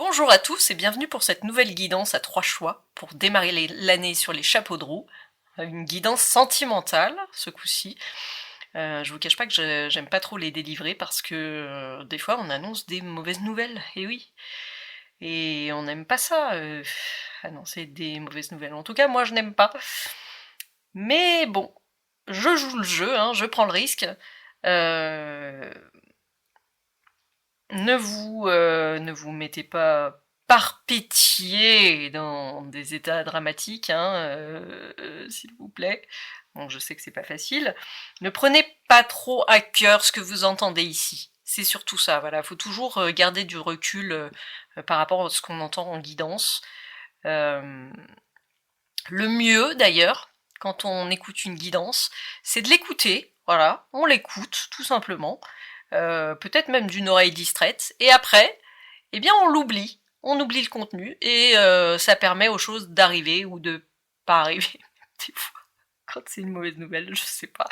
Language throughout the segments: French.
Bonjour à tous et bienvenue pour cette nouvelle guidance à 3 choix pour démarrer l'année sur les chapeaux de roue. Une guidance sentimentale ce coup-ci. Je vous cache pas que j'aime pas trop les délivrer parce que des fois on annonce des mauvaises nouvelles, et oui. Et on n'aime pas ça, annoncer des mauvaises nouvelles. En tout cas moi je n'aime pas. Mais bon, je joue le jeu, hein, je prends le risque. Ne vous mettez pas par pitié dans des états dramatiques, hein, s'il vous plaît. Bon, je sais que c'est pas facile. Ne prenez pas trop à cœur ce que vous entendez ici. C'est surtout ça, voilà. Faut toujours garder du recul par rapport à ce qu'on entend en guidance. Euh, le mieux, d'ailleurs, quand on écoute une guidance, c'est de l'écouter. Voilà, on l'écoute, tout simplement. Peut-être même d'une oreille distraite. Et après, eh bien on l'oublie. On oublie le contenu et ça permet aux choses d'arriver ou de pas arriver. Des fois, quand c'est une mauvaise nouvelle, je sais pas.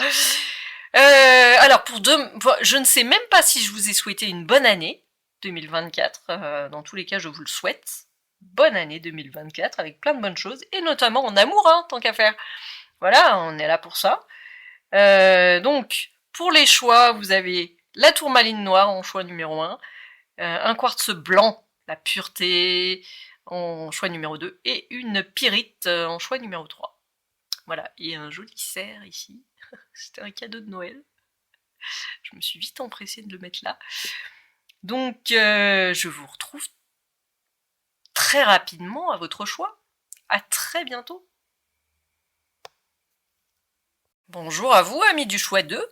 Alors je ne sais même pas si je vous ai souhaité une bonne année 2024. Dans tous les cas, je vous le souhaite. Bonne année 2024 avec plein de bonnes choses et notamment en amour, hein, tant qu'à faire. Voilà, on est là pour ça. Donc, pour les choix, vous avez la tourmaline noire en choix numéro 1, un quartz blanc, la pureté, en choix numéro 2, et une pyrite en choix numéro 3. Voilà, et un joli cerf ici. C'était un cadeau de Noël. Je me suis vite empressée de le mettre là. Donc, je vous retrouve très rapidement à votre choix. À très bientôt. Bonjour à vous, amis du choix 2.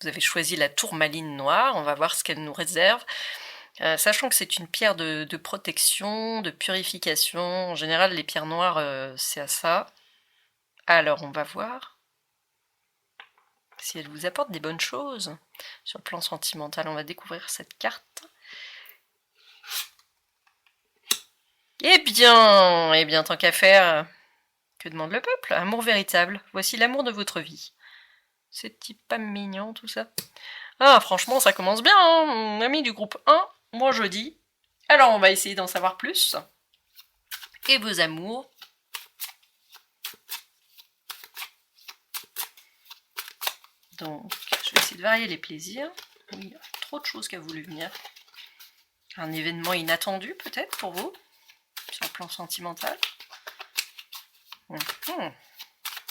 Vous avez choisi la tourmaline noire. On va voir ce qu'elle nous réserve. Sachant que c'est une pierre de protection, de purification. En général, les pierres noires, c'est à ça. Alors, on va voir si elle vous apporte des bonnes choses. Sur le plan sentimental, on va découvrir cette carte. Eh bien, tant qu'à faire, que demande le peuple? Amour véritable. Voici l'amour de votre vie. C'est petit pas mignon, tout ça. Ah, franchement, ça commence bien, hein, mon ami du groupe 1. Moi, je dis. Alors, on va essayer d'en savoir plus. Et vos amours. Donc, je vais essayer de varier les plaisirs. Oui, il y a trop de choses qui a voulu venir. Un événement inattendu, peut-être, pour vous, sur le plan sentimental.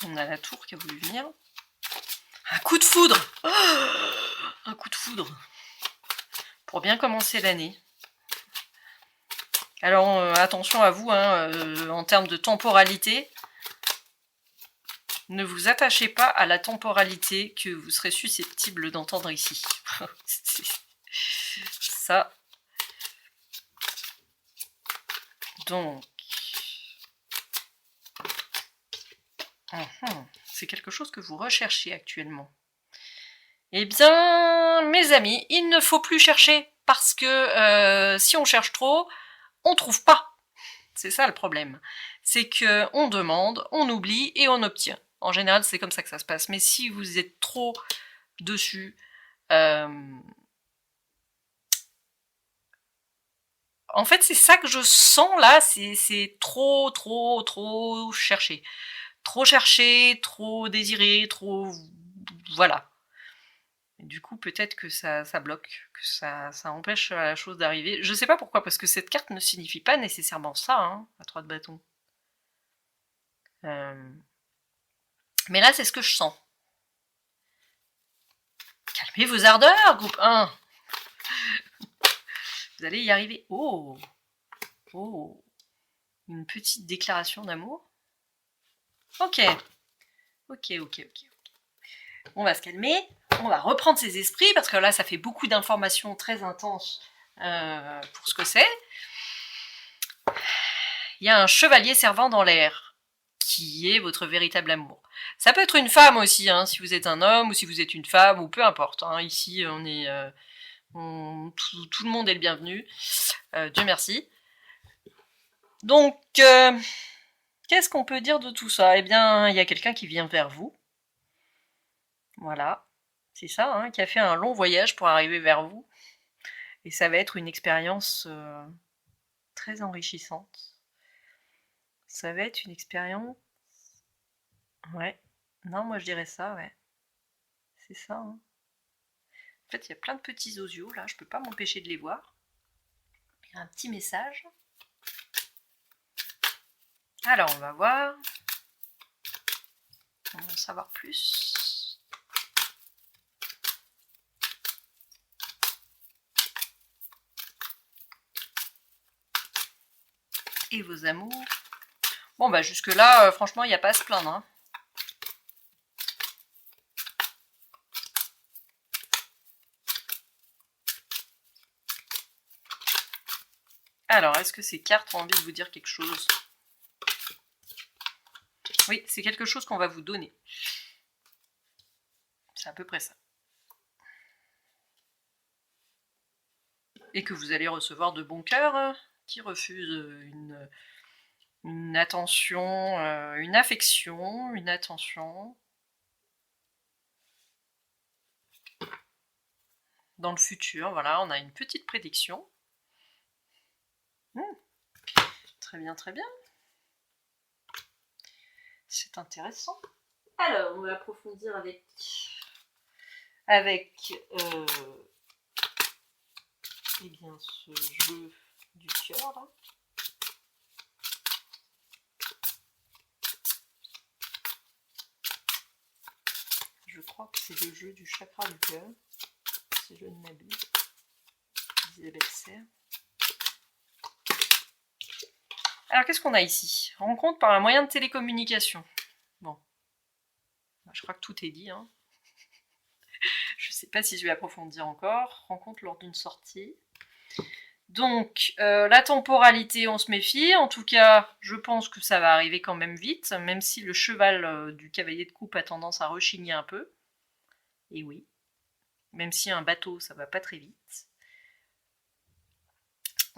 On a la tour qui a voulu venir. Un coup de foudre! Oh, un coup de foudre. Pour bien commencer l'année. Alors, attention à vous, hein, en termes de temporalité. Ne vous attachez pas à la temporalité que vous serez susceptible d'entendre ici. Ça. Donc. C'est quelque chose que vous recherchez actuellement. Eh bien, mes amis, il ne faut plus chercher. Parce que si on cherche trop, on trouve pas. C'est ça le problème. C'est que on demande, on oublie et on obtient. En général, c'est comme ça que ça se passe. Mais si vous êtes trop dessus, en fait, c'est ça que je sens là, c'est trop, trop, trop chercher. Trop chercher, trop désirer, trop... Voilà. Et du coup, peut-être que ça bloque, que ça empêche la chose d'arriver. Je sais pas pourquoi, parce que cette carte ne signifie pas nécessairement ça, hein, la 3 de bâton. Mais là, c'est ce que je sens. Calmez vos ardeurs, groupe 1. Vous allez y arriver. Oh, oh, une petite déclaration d'amour. Ok, ok. On va se calmer, on va reprendre ses esprits, parce que là, ça fait beaucoup d'informations très intenses pour ce que c'est. Il y a un chevalier servant dans l'air, qui est votre véritable amour. Ça peut être une femme aussi, hein, si vous êtes un homme, ou si vous êtes une femme, ou peu importe. Hein. Ici, on est... tout le monde est le bienvenu. Dieu merci. Donc, qu'est-ce qu'on peut dire de tout ça? Eh bien, il y a quelqu'un qui vient vers vous. Voilà. C'est ça, hein, qui a fait un long voyage pour arriver vers vous. Et ça va être une expérience très enrichissante. Ça va être une expérience... Ouais. Non, moi je dirais ça, ouais. C'est ça, hein. En fait, il y a plein de petits osios, là, je peux pas m'empêcher de les voir. Il y a un petit message. Alors, on va voir. On va en savoir plus. Et vos amours. Bon, bah jusque-là, franchement, il n'y a pas à se plaindre, hein. Alors, est-ce que ces cartes ont envie de vous dire quelque chose? Oui, c'est quelque chose qu'on va vous donner. C'est à peu près ça. Et que vous allez recevoir de bon cœur, qui refuse une attention, une affection, une attention. Dans le futur, voilà, on a une petite prédiction. Très bien, très bien. C'est intéressant. Alors, on va approfondir avec eh bien, ce jeu du cœur, là. Je crois que c'est le jeu du chakra du cœur, si je ne m'abuse. Isabelle Serre. Alors, qu'est-ce qu'on a ici? Rencontre par un moyen de télécommunication. Bon. Je crois que tout est dit, hein. Je ne sais pas si je vais approfondir encore. Rencontre lors d'une sortie. Donc, la temporalité, on se méfie. En tout cas, je pense que ça va arriver quand même vite, même si le cheval du cavalier de coupe a tendance à rechigner un peu. Et oui. Même si un bateau, ça va pas très vite.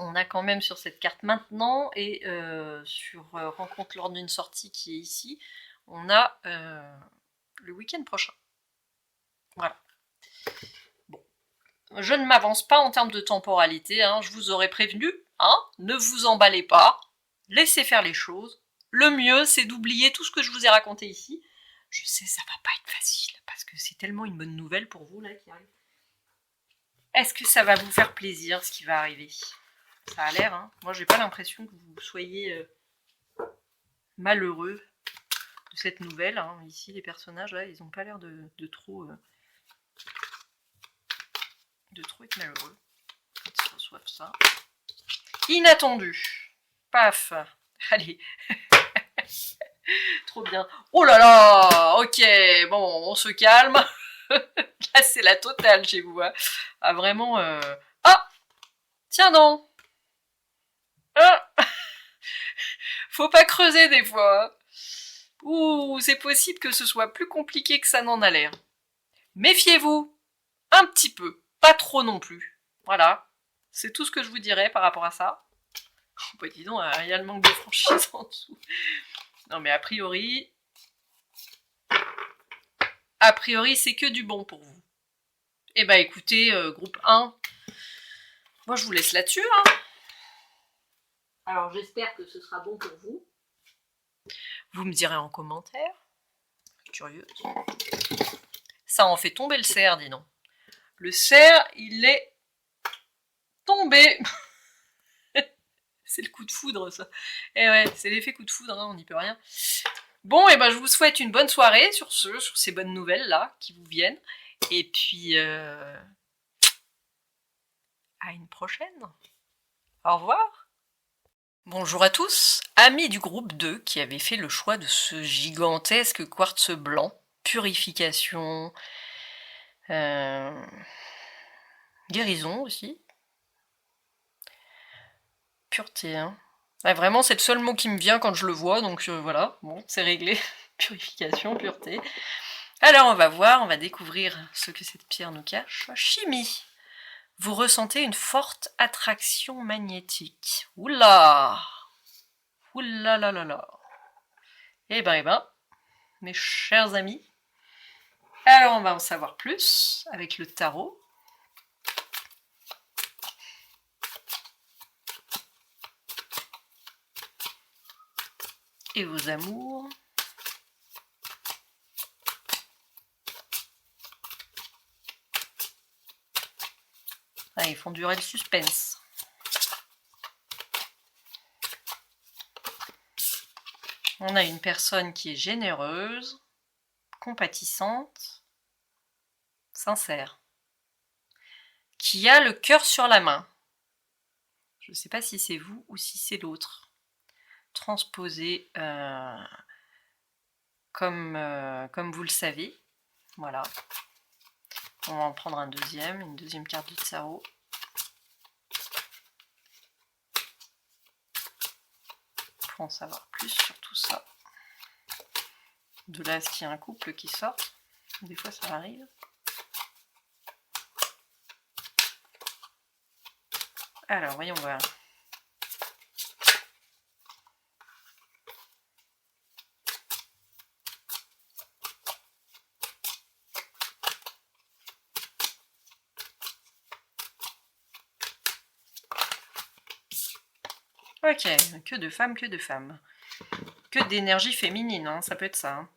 On a quand même sur cette carte maintenant, et sur rencontre lors d'une sortie qui est ici, on a le week-end prochain. Voilà. Bon. Je ne m'avance pas en termes de temporalité, hein, je vous aurais prévenu, hein, ne vous emballez pas, laissez faire les choses. Le mieux, c'est d'oublier tout ce que je vous ai raconté ici. Je sais, ça va pas être facile, parce que c'est tellement une bonne nouvelle pour vous, là, qui arrive. Est-ce que ça va vous faire plaisir, ce qui va arriver? Ça a l'air, hein. Moi, j'ai pas l'impression que vous soyez malheureux de cette nouvelle, hein. Ici, les personnages, là, ils ont pas l'air de trop être malheureux quand ils reçoivent ça. Inattendu. Paf. Allez. Trop bien. Oh là là. Ok. Bon, on se calme. Là, c'est la totale chez vous. Hein. Ah, vraiment. Ah. Tiens donc. Ah. Faut pas creuser des fois. Hein. Ouh, c'est possible que ce soit plus compliqué que ça n'en a l'air. Méfiez-vous. Un petit peu. Pas trop non plus. Voilà. C'est tout ce que je vous dirais par rapport à ça. Oh, bah dis donc, il y a le manque de franchise en dessous. Non mais a priori, c'est que du bon pour vous. Eh bah écoutez, groupe 1, moi je vous laisse là-dessus. Hein. Alors j'espère que ce sera bon pour vous. Vous me direz en commentaire. Curieuse. Ça en fait tomber le cerf, dis donc. Le cerf, il est tombé. C'est le coup de foudre, ça. Eh ouais, c'est l'effet coup de foudre, hein, on n'y peut rien. Bon, et ben je vous souhaite une bonne soirée sur ces bonnes nouvelles-là qui vous viennent. Et puis, à une prochaine. Au revoir. Bonjour à tous, amis du groupe 2 qui avaient fait le choix de ce gigantesque quartz blanc. Purification, guérison aussi. Pureté, hein. Ouais, vraiment, c'est le seul mot qui me vient quand je le vois, donc voilà, bon, c'est réglé. Purification, pureté. Alors, on va voir, on va découvrir ce que cette pierre nous cache. Chimie. Vous ressentez une forte attraction magnétique. Oula! Oula là là là. Eh ben, mes chers amis. Alors, on va en savoir plus avec le tarot. et vos amours. Ah, ils font durer le suspense. On a une personne qui est généreuse, compatissante, sincère, qui a le cœur sur la main. Je ne sais pas si c'est vous ou si c'est l'autre. Transposé comme vous le savez. Voilà. On va en prendre une deuxième carte du tarot. Pour en savoir plus sur tout ça. De là à ce qu'il y a un couple qui sort. Des fois ça arrive. Alors, voyons voir. Ok, que de femmes, que de femmes. Que d'énergie féminine, hein, ça peut être ça. Hein.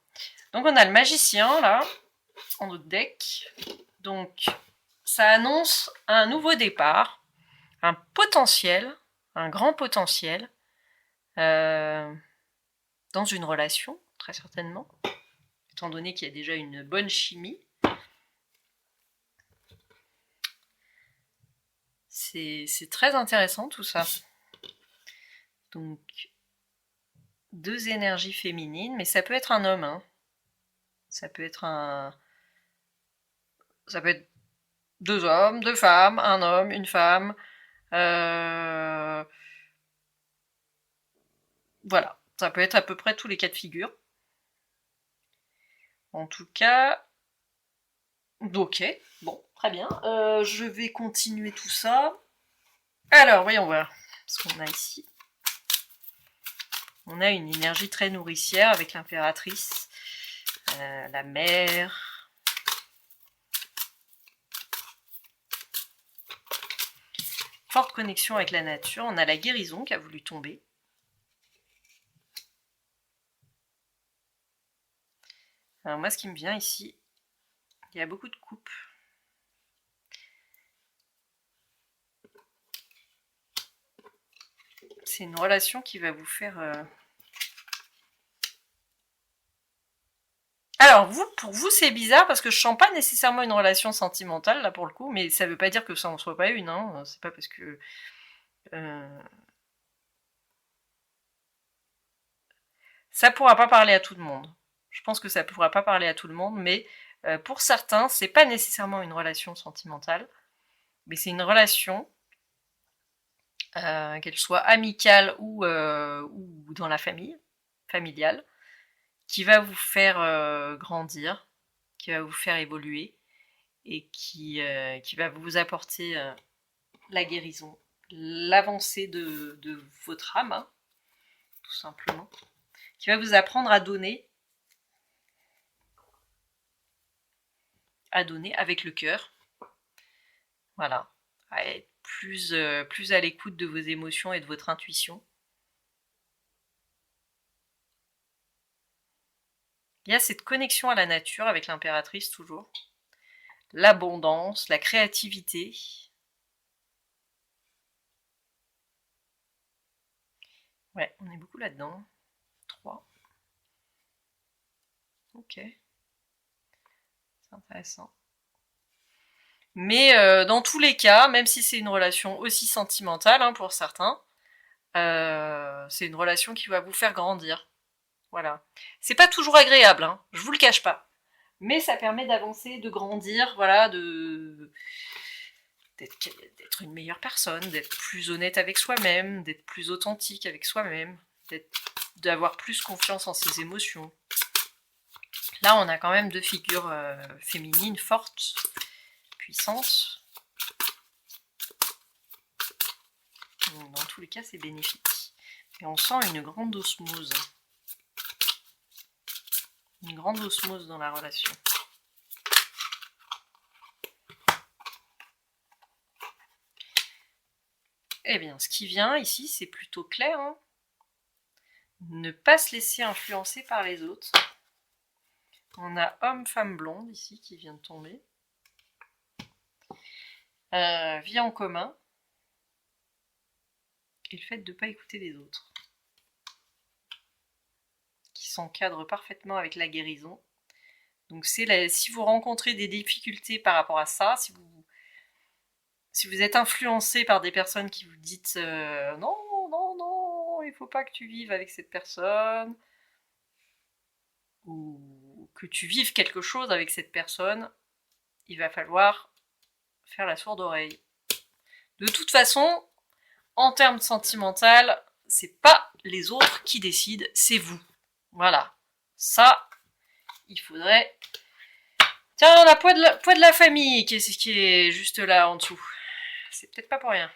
Donc on a le magicien, là, en notre deck. Donc, ça annonce un nouveau départ, un potentiel, un grand potentiel, dans une relation, très certainement, étant donné qu'il y a déjà une bonne chimie. C'est très intéressant tout ça. Donc, deux énergies féminines, mais ça peut être un homme, hein. Ça peut être deux hommes, deux femmes, un homme, une femme. Voilà, ça peut être à peu près tous les cas de figure. En tout cas, ok, bon, très bien. Je vais continuer tout ça. Alors, voyons voir ce qu'on a ici. On a une énergie très nourricière avec l'impératrice, la mère. Forte connexion avec la nature. On a la guérison qui a voulu tomber. Alors moi, ce qui me vient ici, il y a beaucoup de coupes. C'est une relation qui va vous faire... Alors, pour vous, c'est bizarre parce que je sens pas nécessairement une relation sentimentale, là, pour le coup, mais ça veut pas dire que ça en soit pas une, hein. C'est pas parce que... Ça pourra pas parler à tout le monde. Je pense que ça pourra pas parler à tout le monde, mais pour certains, c'est pas nécessairement une relation sentimentale, mais c'est une relation, qu'elle soit amicale ou dans la famille, familiale, qui va vous faire grandir, qui va vous faire évoluer, et qui va vous apporter la guérison, l'avancée de votre âme, hein, tout simplement, qui va vous apprendre à donner avec le cœur, voilà, à être plus à l'écoute de vos émotions et de votre intuition. Il y a cette connexion à la nature avec l'impératrice toujours, l'abondance, la créativité. Ouais, on est beaucoup là-dedans. 3. Ok. C'est intéressant. Mais dans tous les cas, même si c'est une relation aussi sentimentale, hein, pour certains, c'est une relation qui va vous faire grandir. Voilà. C'est pas toujours agréable, hein, je vous le cache pas. Mais ça permet d'avancer, de grandir, voilà, d'être une meilleure personne, d'être plus honnête avec soi-même, d'être plus authentique avec soi-même, d'avoir plus confiance en ses émotions. Là, on a quand même deux figures féminines fortes, puissantes. Dans tous les cas, c'est bénéfique. Et on sent une grande osmose. Une grande osmose dans la relation. Eh bien, ce qui vient ici, c'est plutôt clair, hein. Ne pas se laisser influencer par les autres. On a homme, femme, blonde ici qui vient de tomber. Vie en commun. Et le fait de ne pas écouter les autres. Qui s'encadre parfaitement avec la guérison. Donc si vous rencontrez des difficultés par rapport à ça, si vous êtes influencé par des personnes qui vous disent non, non, non, il faut pas que tu vives avec cette personne, ou que tu vives quelque chose avec cette personne, il va falloir faire la sourde oreille. De toute façon, en termes sentimental, c'est pas les autres qui décident, c'est vous. Voilà. Ça, il faudrait... Tiens, la poids de la famille, qui est juste là en dessous. C'est peut-être pas pour rien.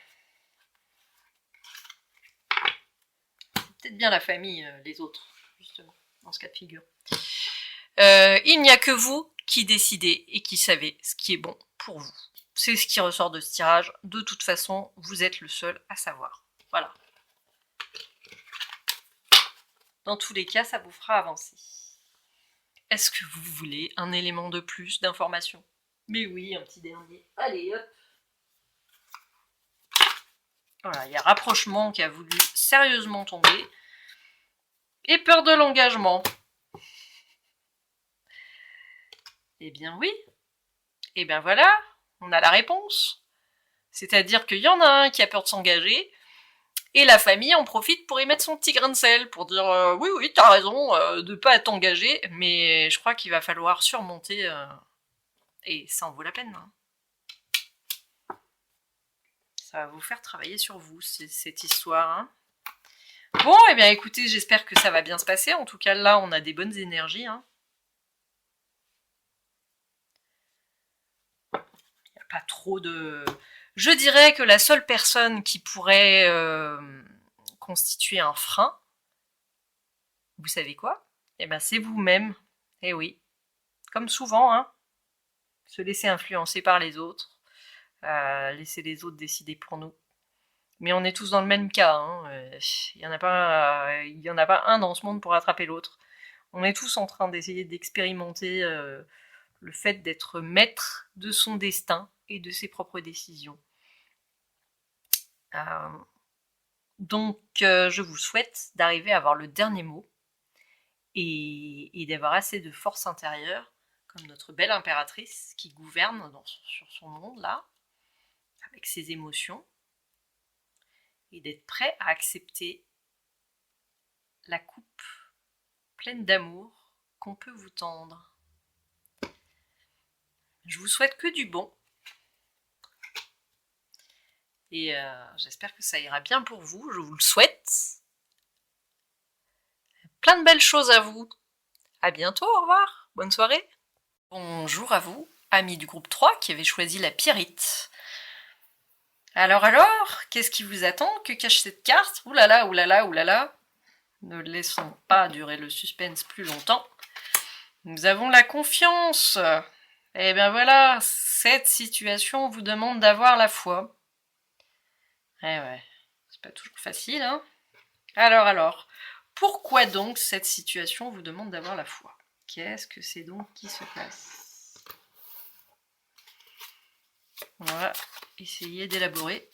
C'est peut-être bien la famille, les autres, justement, dans ce cas de figure. Il n'y a que vous qui décidez et qui savez ce qui est bon pour vous. C'est ce qui ressort de ce tirage. De toute façon, vous êtes le seul à savoir. Voilà. Dans tous les cas, ça vous fera avancer. Est-ce que vous voulez un élément de plus d'information? Mais oui, un petit dernier. Allez, hop. Voilà, il y a rapprochement qui a voulu sérieusement tomber. Et peur de l'engagement. Eh bien oui. Eh bien voilà, on a la réponse. C'est-à-dire qu'il y en a un qui a peur de s'engager, et la famille en profite pour y mettre son petit grain de sel, pour dire oui, oui, t'as raison de pas t'engager, mais je crois qu'il va falloir surmonter, et ça en vaut la peine. Hein. Ça va vous faire travailler sur vous, cette histoire. Hein. Bon, eh bien écoutez, j'espère que ça va bien se passer. En tout cas, là, on a des bonnes énergies. Hein. Il n'y a pas trop de... Je dirais que la seule personne qui pourrait constituer un frein, vous savez quoi? Eh ben c'est vous-même. Eh oui. Comme souvent, hein. Se laisser influencer par les autres. Laisser les autres décider pour nous. Mais on est tous dans le même cas. Hein. Il n'y en a pas un dans ce monde pour rattraper l'autre. On est tous en train d'essayer d'expérimenter le fait d'être maître de son destin et de ses propres décisions. Donc je vous souhaite d'arriver à avoir le dernier mot et d'avoir assez de force intérieure, comme notre belle impératrice qui gouverne sur son monde là, avec ses émotions, et d'être prêt à accepter la coupe pleine d'amour qu'on peut vous tendre. Je vous souhaite que du bon. Et j'espère que ça ira bien pour vous, je vous le souhaite. Plein de belles choses à vous. À bientôt, au revoir, bonne soirée. Bonjour à vous, amis du groupe 3 qui avez choisi la Pierrite. Alors, qu'est-ce qui vous attend? Que cache cette carte? Oulala, oulala, oulala. Ne laissons pas durer le suspense plus longtemps. Nous avons la confiance. Et bien voilà, cette situation vous demande d'avoir la foi. Eh ouais, c'est pas toujours facile, hein. Alors, pourquoi donc cette situation vous demande d'avoir la foi? Qu'est-ce que c'est donc qui se passe? On va essayer d'élaborer.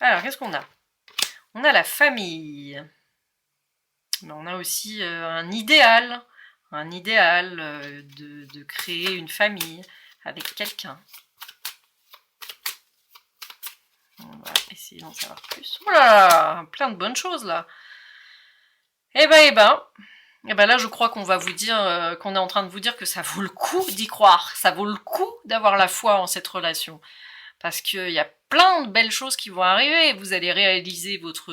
Alors, qu'est-ce qu'on a? On a la famille. Mais on a aussi un idéal de créer une famille avec quelqu'un. On va essayer d'en savoir plus. Voilà, plein de bonnes choses là. Eh ben, là je crois qu'on va vous dire, qu'on est en train de vous dire que ça vaut le coup d'y croire. Ça vaut le coup d'avoir la foi en cette relation. Parce qu'il y a plein de belles choses qui vont arriver. Vous allez réaliser votre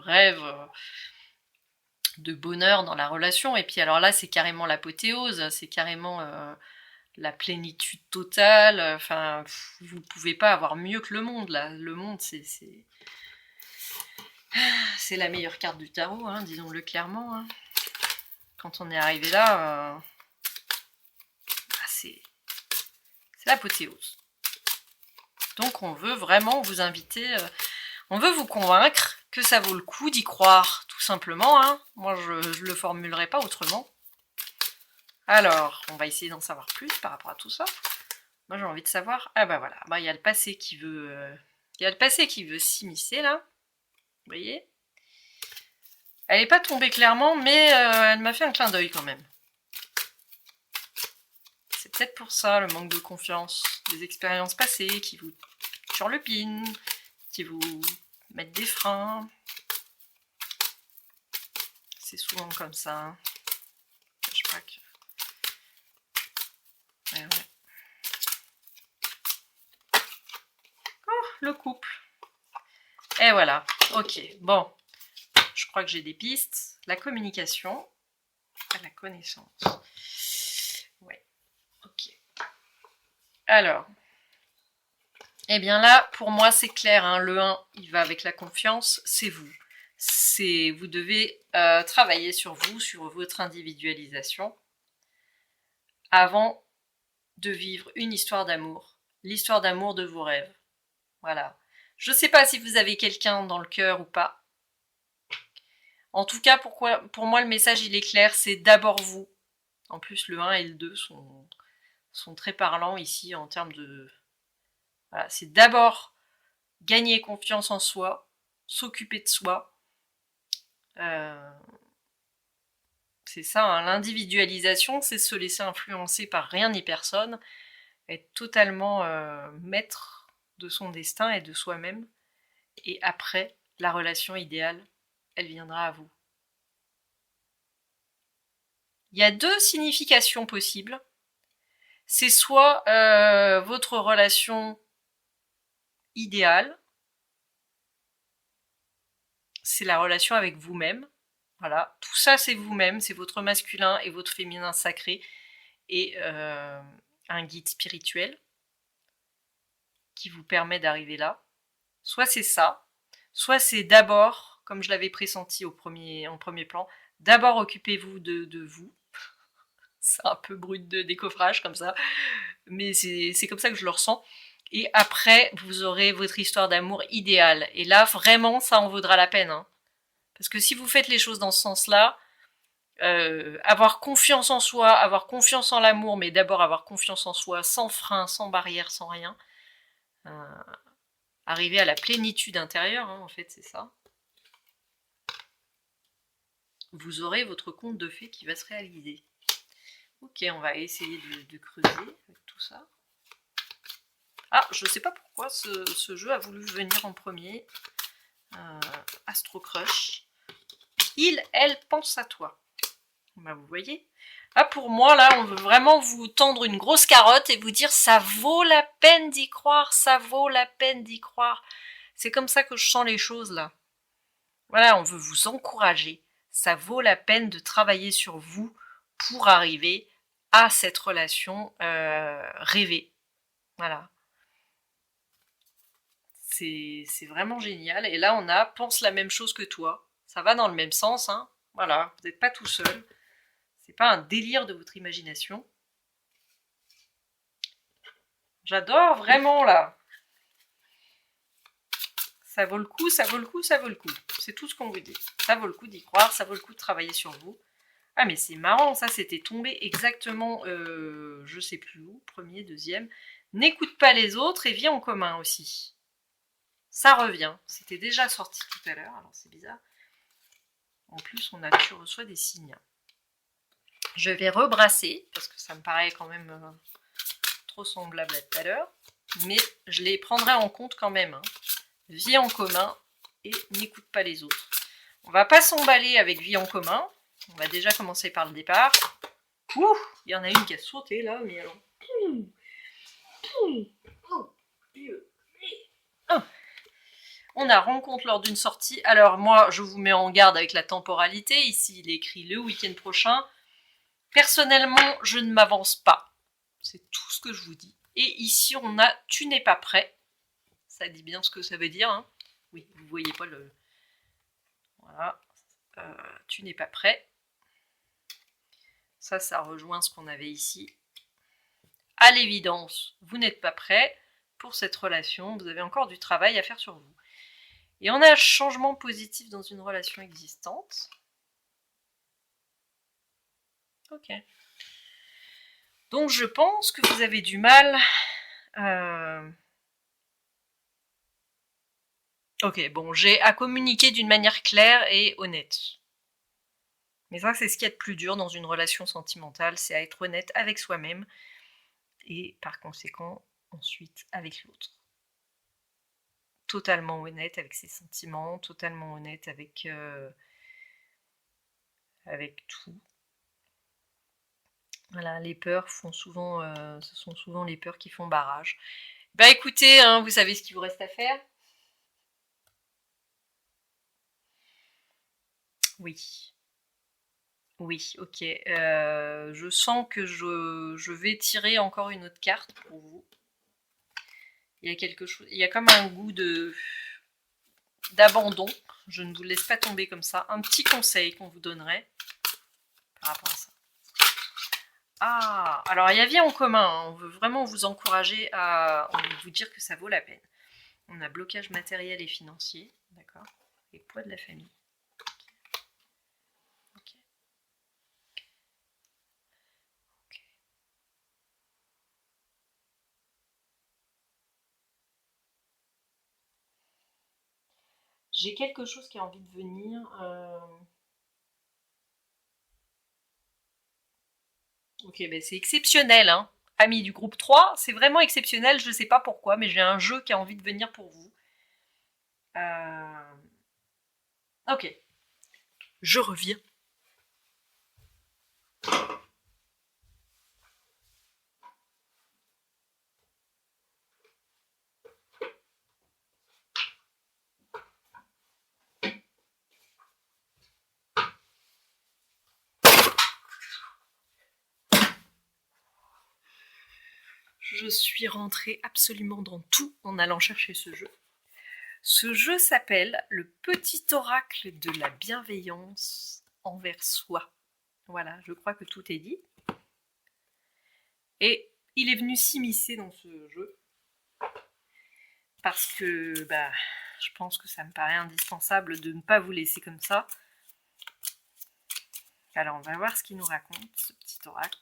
rêve de bonheur dans la relation. Et puis alors là, c'est carrément l'apothéose. C'est carrément la plénitude totale. Enfin, vous pouvez pas avoir mieux que le monde, là. Le monde, c'est la meilleure carte du tarot, hein, disons-le clairement. Hein. Quand on est arrivé là, c'est l'apothéose. Donc on veut vraiment vous inviter, on veut vous convaincre que ça vaut le coup d'y croire, tout simplement. Hein. Moi je ne le formulerai pas autrement. Alors, on va essayer d'en savoir plus par rapport à tout ça. Moi j'ai envie de savoir, ah bah voilà, bah, y a le passé qui veut... il y a le passé qui veut s'immiscer là, vous voyez. Elle n'est pas tombée clairement, mais elle m'a fait un clin d'œil quand même. C'est peut-être pour ça, le manque de confiance, des expériences passées qui vous turlupinent, qui vous mettent des freins. C'est souvent comme ça. Hein. Je sais pas que... Ouais. Oh, le couple. Et voilà, ok, bon. Je crois que j'ai des pistes. La communication, la connaissance. Ouais, ok. Alors, eh bien là, pour moi, c'est clair. Hein, le 1, il va avec la confiance, c'est vous. Vous devez travailler sur vous, sur votre individualisation, avant de vivre une histoire d'amour. L'histoire d'amour de vos rêves. Voilà. Je ne sais pas si vous avez quelqu'un dans le cœur ou pas. En tout cas, pour moi, le message, il est clair, c'est d'abord vous. En plus, le 1 et le 2 sont très parlants ici en termes de... Voilà, c'est d'abord gagner confiance en soi, s'occuper de soi. C'est ça, hein, l'individualisation, c'est se laisser influencer par rien ni personne, être totalement maître de son destin et de soi-même. Et après, la relation idéale, elle viendra à vous. Il y a 2 significations possibles. C'est soit votre relation idéale, c'est la relation avec vous-même. Voilà, tout ça c'est vous-même, c'est votre masculin et votre féminin sacré et un guide spirituel qui vous permet d'arriver là. Soit c'est ça, soit c'est d'abord, comme je l'avais pressenti en premier plan, d'abord occupez-vous de vous. C'est un peu brut de décoffrage comme ça, mais c'est comme ça que je le ressens. Et après, vous aurez votre histoire d'amour idéale. Et là, vraiment, ça en vaudra la peine. Hein. Parce que si vous faites les choses dans ce sens-là, avoir confiance en soi, avoir confiance en l'amour, mais d'abord avoir confiance en soi, sans frein, sans barrière, sans rien, arriver à la plénitude intérieure, hein, en fait, c'est ça. Vous aurez votre conte de fées qui va se réaliser. Ok, on va essayer de creuser avec tout ça. Ah, je sais pas pourquoi ce jeu a voulu venir en premier. Astro Crush. Elle pense à toi. Bah, vous voyez. Ah, pour moi, là, on veut vraiment vous tendre une grosse carotte et vous dire ça vaut la peine d'y croire, ça vaut la peine d'y croire. C'est comme ça que je sens les choses, là. Voilà, on veut vous encourager. Ça vaut la peine de travailler sur vous pour arriver à cette relation rêvée. Voilà. C'est vraiment génial. Et là, on a pense la même chose que toi. Ça va dans le même sens. Hein. Voilà, vous n'êtes pas tout seul. C'est pas un délire de votre imagination. J'adore vraiment là. Ça vaut le coup, ça vaut le coup, ça vaut le coup. C'est tout ce qu'on vous dit. Ça vaut le coup d'y croire, ça vaut le coup de travailler sur vous. Ah mais c'est marrant, ça c'était tombé exactement, je sais plus où, premier, deuxième. N'écoute pas les autres et vis en commun aussi. Ça revient. C'était déjà sorti tout à l'heure, alors c'est bizarre. En plus, tu reçois des signes. Je vais rebrasser, parce que ça me paraît quand même trop semblable à tout à l'heure. Mais je les prendrai en compte quand même. Hein. Vie en commun et n'écoute pas les autres. On va pas s'emballer avec vie en commun. On va déjà commencer par le départ. Ouh, il y en a une qui a sauté là, mais alors... On a rencontre lors d'une sortie. Alors moi, je vous mets en garde avec la temporalité. Ici, il est écrit le week-end prochain. Personnellement, je ne m'avance pas. C'est tout ce que je vous dis. Et ici, on a « tu n'es pas prêt ». Ça dit bien ce que ça veut dire. Hein. Oui, vous voyez pas le... Voilà. Tu n'es pas prêt. Ça rejoint ce qu'on avait ici. À l'évidence, vous n'êtes pas prêt. pour cette relation. Vous avez encore du travail à faire sur vous. Et on a un changement positif dans une relation existante. Ok. Donc je pense que vous avez du mal. Ok, bon, j'ai à communiquer d'une manière claire et honnête. Mais ça, c'est ce qu'il y a de plus dur dans une relation sentimentale, c'est à être honnête avec soi-même et par conséquent ensuite avec l'autre. Totalement honnête avec ses sentiments, totalement honnête avec tout. Voilà, les peurs font souvent, ce sont souvent les peurs qui font barrage. Bah écoutez, hein, vous savez ce qu'il vous reste à faire. Oui. Oui, ok. Je sens que je vais tirer encore une autre carte pour vous. Il y a quelque chose, il y a comme un goût d'abandon. Je ne vous laisse pas tomber comme ça. Un petit conseil qu'on vous donnerait par rapport à ça. Ah, alors il y a vie en commun. Hein. On veut vraiment vous encourager à vous dire que ça vaut la peine. On a blocage matériel et financier, d'accord, et poids de la famille. Ok. Ok. J'ai quelque chose qui a envie de venir. Ok, ben c'est exceptionnel, hein. Amis du groupe 3, c'est vraiment exceptionnel, je sais pas pourquoi, mais j'ai un jeu qui a envie de venir pour vous. Ok, je reviens. Je suis rentrée absolument dans tout en allant chercher ce jeu. Ce jeu s'appelle le petit oracle de la bienveillance envers soi. Voilà, je crois que tout est dit. Et il est venu s'immiscer dans ce jeu parce que je pense que ça me paraît indispensable de ne pas vous laisser comme ça. Alors on va voir ce qu'il nous raconte, ce petit oracle.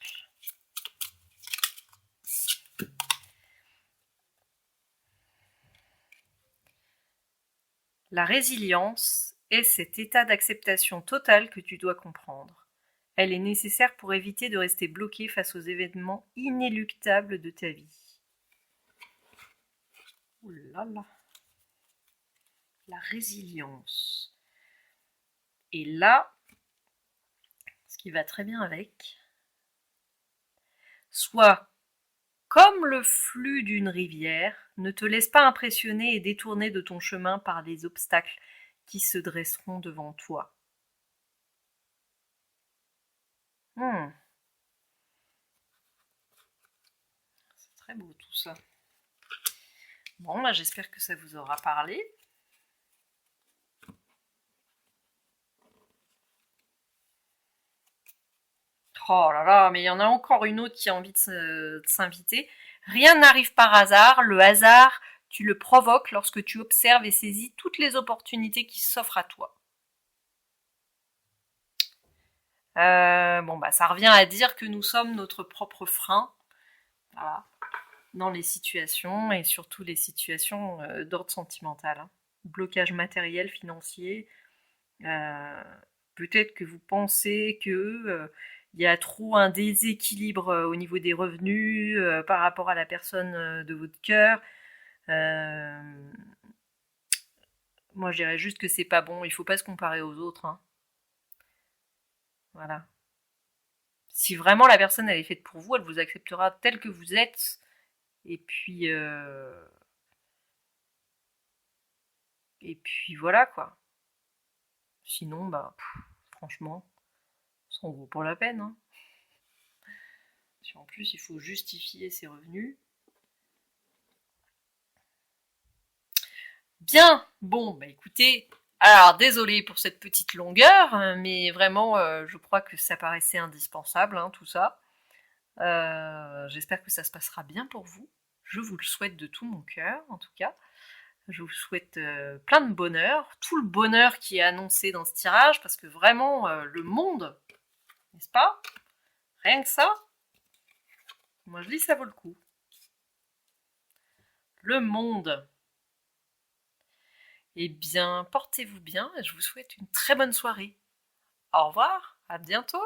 La résilience est cet état d'acceptation totale que tu dois comprendre. Elle est nécessaire pour éviter de rester bloqué face aux événements inéluctables de ta vie. Ouh là là. La résilience. Et là, ce qui va très bien avec, soit comme le flux d'une rivière, ne te laisse pas impressionner et détourner de ton chemin par les obstacles qui se dresseront devant toi. C'est très beau tout ça. Bon, là j'espère que ça vous aura parlé. Oh là là, mais il y en a encore une autre qui a envie de s'inviter. Rien n'arrive par hasard. Le hasard, tu le provoques lorsque tu observes et saisis toutes les opportunités qui s'offrent à toi. Ça revient à dire que nous sommes notre propre frein. Voilà. Dans les situations et surtout les situations d'ordre sentimental. Hein. Blocage matériel, financier. Peut-être que vous pensez que il y a trop un déséquilibre au niveau des revenus par rapport à la personne de votre cœur. Moi, je dirais juste que c'est pas bon. Il faut pas se comparer aux autres. Hein. Voilà. Si vraiment la personne elle est faite pour vous, elle vous acceptera tel que vous êtes. Et puis voilà quoi. Sinon, franchement, ça en vaut pas la peine. Hein. Si en plus il faut justifier ses revenus. Bien, bon, écoutez, alors désolé pour cette petite longueur, mais vraiment, je crois que ça paraissait indispensable, hein, tout ça. J'espère que ça se passera bien pour vous. Je vous le souhaite de tout mon cœur, en tout cas. Je vous souhaite plein de bonheur, tout le bonheur qui est annoncé dans ce tirage, parce que vraiment, le monde, n'est-ce pas? Rien que ça, moi je dis ça vaut le coup. Le monde. Eh bien, portez-vous bien et je vous souhaite une très bonne soirée. Au revoir, à bientôt.